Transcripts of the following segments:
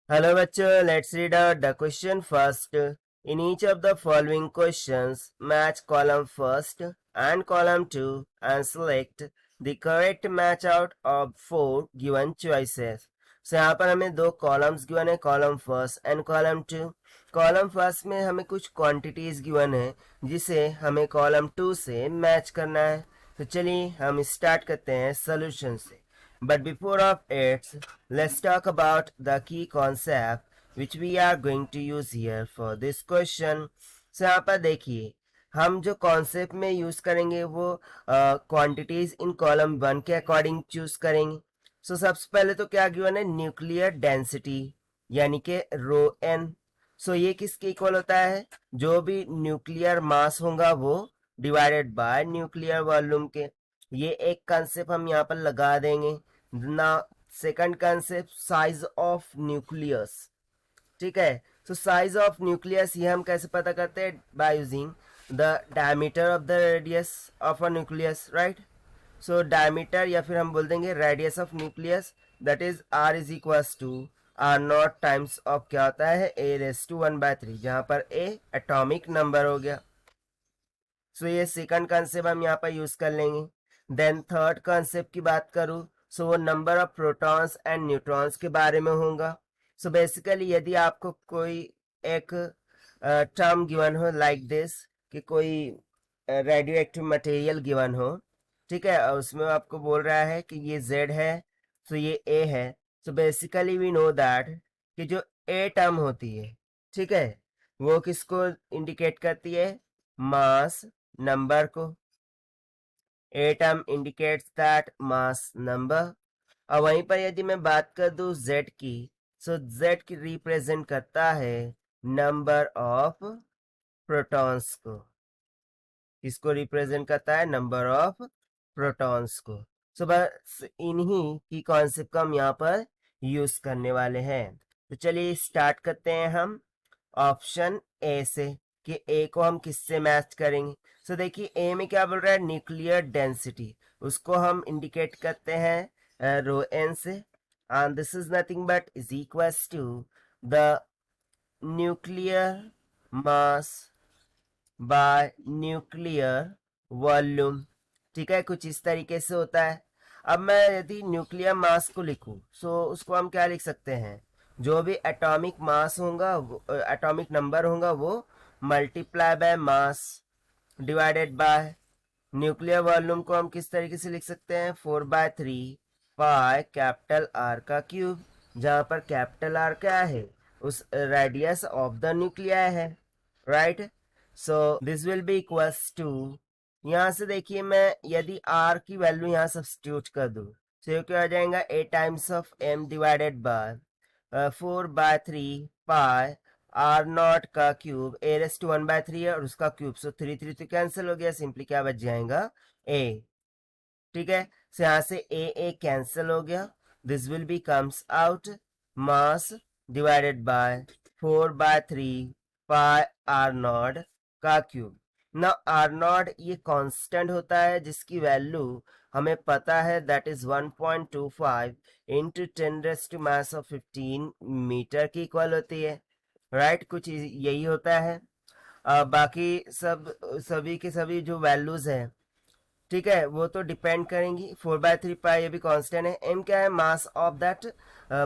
Hello bachcho, let's read out the question first. In each of the following questions, match column first and column 2 and select the correct match out of 4 given choices. So यहाँ पर हमें दो columns given है, column first and column to. Column first में हमें कुछ quantities given है जिसे हमें कॉलम 2 से मैच करना है. तो चलिए हम स्टार्ट करते हैं सोल्यूशन से. But before of it, let's talk about the key concept which we are going to use here for this question. So यहाँ पर देखिए हम जो कॉन्सेप्ट में यूज करेंगे वो क्वांटिटीज इन कॉलम 1 के अकॉर्डिंग चूज करेंगे. सो सबसे पहले तो क्या गिवन है, न्यूक्लियर डेंसिटी यानी कि रो एन. सो ये किसके इक्वल होता है, जो भी न्यूक्लियर मास होगा वो डिवाइडेड बाय न्यूक्लियर वॉल्यूम के. ये एक कंसेप्ट हम यहाँ पर लगा देंगे ना. Second concept size of nucleus. ठीक है, सो साइज ऑफ न्यूक्लियस ये हम कैसे पता करते हैं, by using the diameter of the radius of a nucleus, right. So diameter या फिर हम बोल देंगे radius of nucleus, that is R is equals to R naught times of क्या होता है ए रेस टू 1/3, जहां पर ए एटॉमिक नंबर हो गया. सो ये सेकंड कंसेप्ट हम यहाँ पर यूज कर लेंगे. देन थर्ड कंसेप्ट की बात करूँ सो वो number of protons and neutrons के बारे में होगा. सो बेसिकली यदि आपको कोई एक टर्म गिवन हो लाइक दिस कि कोई रेडियो एक्टिव मटेरियल गिवन हो, ठीक है, और उसमें आपको बोल रहा है कि ये Z है, तो ये A है. So basically we know that कि जो A टर्म होती है, ठीक है, वो किसको इंडिकेट करती है, मास नंबर को. A term indicates that mass number. और वहीं पर यदि मैं बात कर दूं Z की, सो Z की रिप्रेजेंट करता है नंबर ऑफ प्रोटॉन्स को. किसको रिप्रेजेंट करता है, नंबर ऑफ प्रोटॉन्स को. सो बस इन्हीं की कॉन्सेप्ट को हम यहाँ पर यूज करने वाले हैं. तो चलिए स्टार्ट करते हैं हम ऑप्शन ए से कि ए को हम किससे मैच करेंगे. सो देखिए ए में क्या बोल रहा है, न्यूक्लियर डेंसिटी, उसको हम इंडिकेट करते हैं रो एन से. And this is nothing but is equals to the nuclear mass by nuclear volume. ठीक है, कुछ इस तरीके से होता है. अब मैं यदि न्यूक्लियर मास को लिखूं सो उसको हम क्या लिख सकते हैं, जो भी एटॉमिक मास होगा, एटॉमिक नंबर होगा, वो multiply by mass divided by nuclear volume को हम किस तरीके से लिख सकते हैं, 4/3 पाई कैपिटल आर का क्यूब, जहां पर कैपिटल आर क्या है, उस रेडियस ऑफ द न्यूक्लियर है, right. So this will be equals to, यहां से देखिए मैं यदि आर की वैल्यू यहां सब्स्टिट्यूट कर दूं तो ये क्या आ जाएगा, A times of M divided by 4/3 pi R naught का क्यूब, ए रेस टू 1/3 है और उसका क्यूब, सो 3 तो कैंसिल हो गया, सिंपली क्या बच जाएगा, ए. ठीक है, सो यहां से ए कैंसिल हो गया. This will be comes out mass divided by 4/3 pi R naught का क्यूब. ना आर नॉट ये कांस्टेंट होता है जिसकी वैल्यू हमें पता है, दैट इज 1.25 इंटू 10⁻15 मीटर की इक्वल होती है, राइट. कुछ यही होता है. बाकी सभी के सभी जो वैल्यूज हैं, ठीक है, वो तो डिपेंड करेंगी. 4/3 पाई ये भी कांस्टेंट है. एम क्या है, मास ऑफ दैट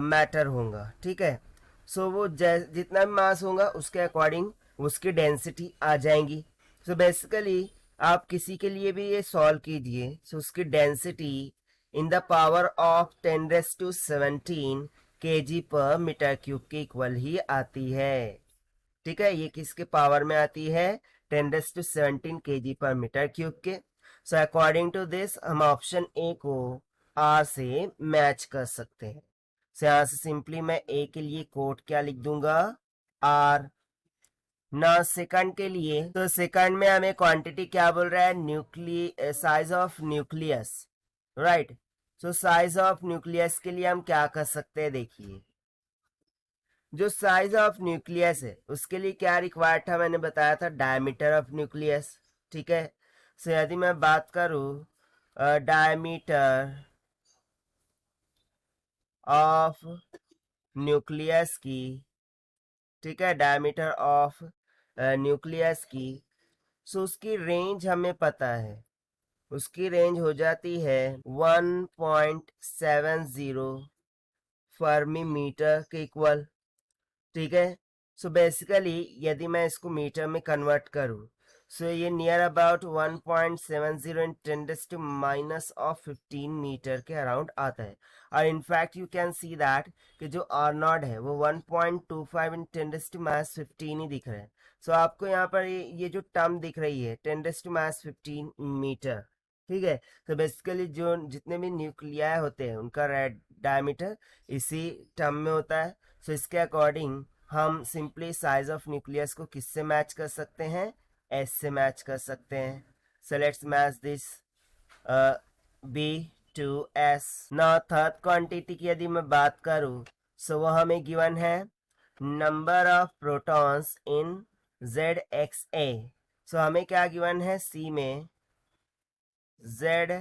मैटर होगा, ठीक है. सो वो जितना भी मास होगा उसके अकॉर्डिंग उसकी डेंसिटी आ जाएंगी. सो बेसिकली आप किसी के लिए भी ये सॉल्व कीजिए, सो उसकी density in the power of 10⁻17 kg पर मीटर क्यूब के इक्वल ही आती है. ठीक है, ये किसके पावर में आती है, 10⁻17 kg पर मीटर क्यूब के. सो अकॉर्डिंग टू दिस हम ऑप्शन ए को आर से मैच कर सकते हैं. सो यहां से सिंपली मैं ए के लिए कोड क्या लिख दूंगा, आर. ना सेकंड के लिए, तो सेकंड में हमें क्वांटिटी क्या बोल रहा है, size of nucleus, right. So size of nucleus के लिए हम क्या कर सकते हैं, देखिए जो साइज ऑफ न्यूक्लियस है उसके लिए क्या रिक्वायर्ड था, मैंने बताया था डायमीटर ऑफ न्यूक्लियस. ठीक है, सो यदि मैं बात करूं डायमीटर ऑफ न्यूक्लियस की, ठीक है, डायमीटर ऑफ न्यूक्लियस की, सो उसकी रेंज हमें पता है, उसकी रेंज हो जाती है 1.70 फर्मी मीटर के इक्वल, ठीक है। सो बेसिकली यदि मैं इसको मीटर में कन्वर्ट करूं, सो ये नियर अबाउट 1.70 इन 10⁻⁻15 मीटर के अराउंड आता है। और in fact you can see that कि जो आर नॉट है वो 1.25 इन 10⁻15 ही दिख रहा है। सो आपको यहाँ पर ये जो टर्म दिख रही है 10⁻15 मीटर, ठीक है। तो बेसिकली जो जितने भी न्यूक्लियाई होते हैं उनका डायमीटर इसी टर्म में होता है। सो इसके अकॉर्डिंग हम सिंपली साइज ऑफ न्यूक्लियस को किससे मैच कर सकते हैं, एस से मैच कर सकते हैं। So let's match this B to S. ना थर्ड क्वांटिटी की यदि मैं बात करूं, सो वो हमें गिवन है number of protons in Z X A. So हमें क्या गिवन है, सी में जेड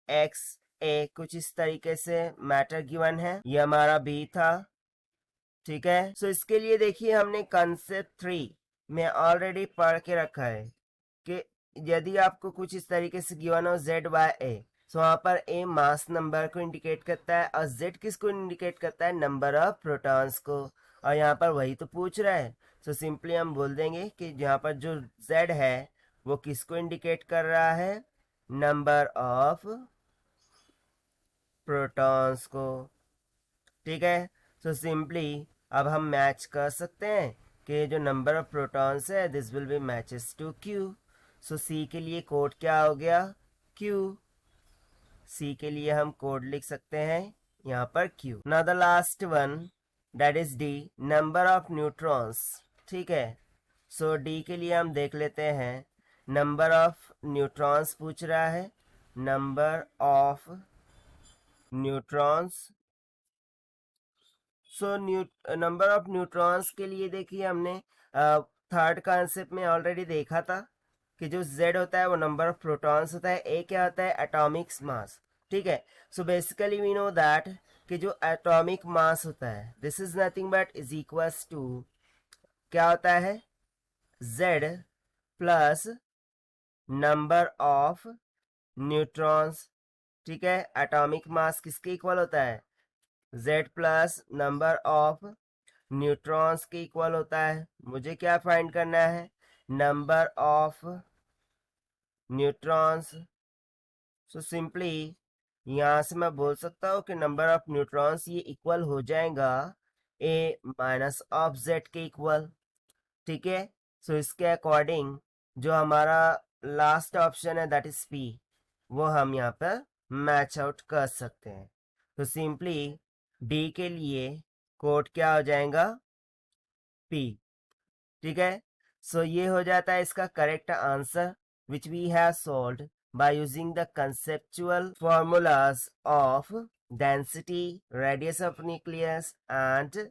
एक्स ए कुछ इस तरीके से मैटर गिवन है, ये हमारा बी था, ठीक है। सो इसके लिए देखिए हमने कंसेप्ट 3 में ऑलरेडी पढ़ के रखा है कि यदि आपको कुछ इस तरीके से गिवन हो जेड वाई ए, सो वहां पर ए मास नंबर को इंडिकेट करता है और जेड किसको इंडिकेट करता है, नंबर ऑफ प्रोटॉन्स को। और यहाँ पर वही तो पूछ रहा है। सो सिंपली हम बोल देंगे कि यहाँ पर जो जेड है वो किसको इंडिकेट कर रहा है, नंबर ऑफ प्रोटॉन्स को, ठीक है। सो सिंपली अब हम मैच कर सकते हैं कि जो नंबर ऑफ प्रोटॉन्स है this will be matches to Q. So C के लिए कोड क्या हो गया, क्यू। सी के लिए हम कोड लिख सकते हैं यहाँ पर Q. Now the last one that is D, number of neutrons, ठीक है। सो डी के लिए हम देख लेते हैं, नंबर ऑफ न्यूट्रॉन्स पूछ रहा है, number of neutrons. So number of neutrons के लिए देखिए हमने थर्ड कॉन्सेप्ट में ऑलरेडी देखा था कि जो z होता है वो नंबर ऑफ प्रोटॉन्स होता है, a क्या होता है, एटॉमिक मास, ठीक है। So basically we know that कि जो एटॉमिक मास होता है this is nothing but is equals to क्या होता है, z plus number of neutrons, ठीक है। एटॉमिक मास किसके इक्वल होता है, z plus number of neutrons के इक्वल होता है। मुझे क्या फाइंड करना है, number of neutrons. So simply यहां से मैं बोल सकता हूँ कि नंबर ऑफ न्यूट्रॉन्स ये इक्वल हो जाएगा a माइनस ऑफ z के इक्वल, ठीक है। सो इसके अकॉर्डिंग जो हमारा लास्ट ऑप्शन है दैट इज p, वो हम यहाँ पर मैच आउट कर सकते हैं। तो सिंपली d के लिए कोड क्या हो जाएगा, p, ठीक है। सो ये हो जाता है इसका correct answer which we have solved by using the conceptual formulas of density, radius of nucleus and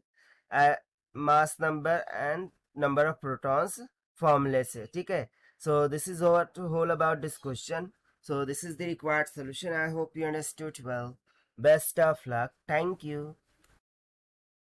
mass number and number of protons formula से, ठीक है। So this is what whole about this question. So this is the required solution. I hope you understood well. Best of luck. Thank you.